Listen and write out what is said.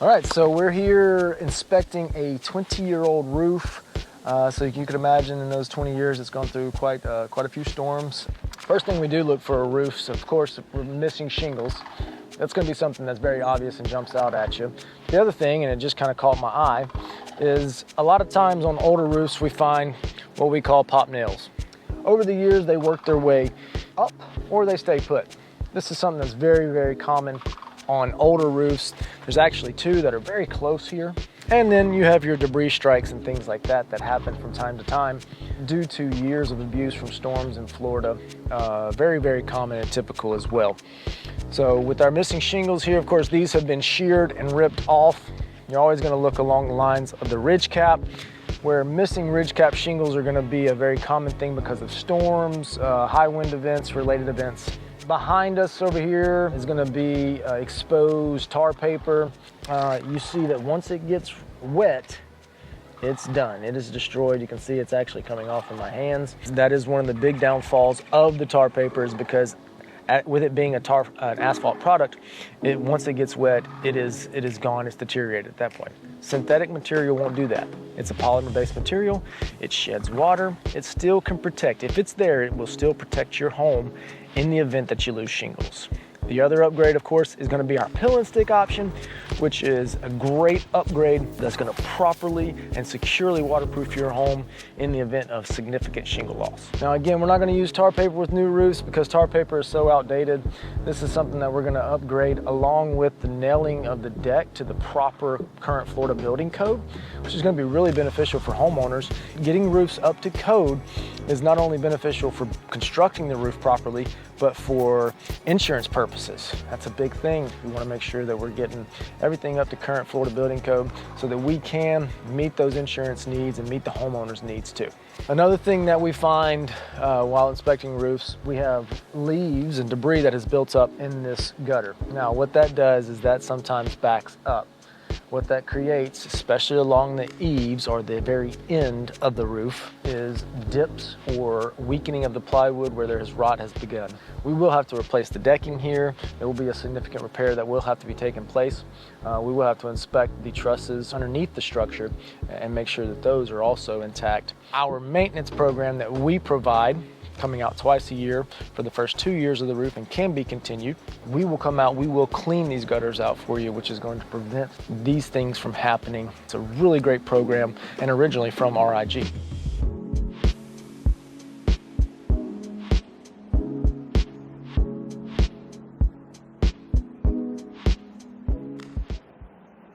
All right, so we're here inspecting a 20-year-old roof. So you can imagine in those 20 years, it's gone through quite a few storms. First thing we do look for are roofs. Of course, if we're missing shingles, that's gonna be something that's very obvious and jumps out at you. The other thing, and it just kind of caught my eye, is a lot of times on older roofs, we find what we call pop nails. Over the years, they work their way up or they stay put. This is something that's very, very common on older roofs. There's actually two that are very close here. And then you have your debris strikes and things like that that happen from time to time due to years of abuse from storms in Florida. Very, very common and typical as well. So with our missing shingles here, of course, these have been sheared and ripped off. You're always gonna look along the lines of the ridge cap, where missing ridge cap shingles are gonna be a very common thing because of storms, high wind events, related events. Behind us over here is gonna be exposed tar paper. You see that once it gets wet, it's done. It is destroyed. You can see it's actually coming off in my hands. That is one of the big downfalls of the tar paper, is because with it being an asphalt product, once it gets wet, it is gone. It's deteriorated at that point. Synthetic material won't do that. It's a polymer-based material. It sheds water. It still can protect. If it's there, it will still protect your home in the event that you lose shingles. The other upgrade, of course, is gonna be our pill and stick option, which is a great upgrade that's gonna properly and securely waterproof your home in the event of significant shingle loss. Now again, we're not gonna use tar paper with new roofs because tar paper is so outdated. This is something that we're gonna upgrade along with the nailing of the deck to the proper current Florida building code, which is gonna be really beneficial for homeowners. Getting roofs up to code is not only beneficial for constructing the roof properly, but for insurance purposes. That's a big thing. We want to make sure that we're getting everything up to current Florida building code so that we can meet those insurance needs and meet the homeowners' needs too. Another thing that we find while inspecting roofs, we have leaves and debris that has built up in this gutter. Now what that does is that sometimes backs up. What that creates, especially along the eaves or the very end of the roof, is dips or weakening of the plywood where rot has begun. We will have to replace the decking here. There will be a significant repair that will have to be taken place. We will have to inspect the trusses underneath the structure and make sure that those are also intact. Our maintenance program that we provide, coming out twice a year for the first 2 years of the roof and can be continued. We will come out, we will clean these gutters out for you, which is going to prevent these things from happening. It's a really great program and originally from R.I.G.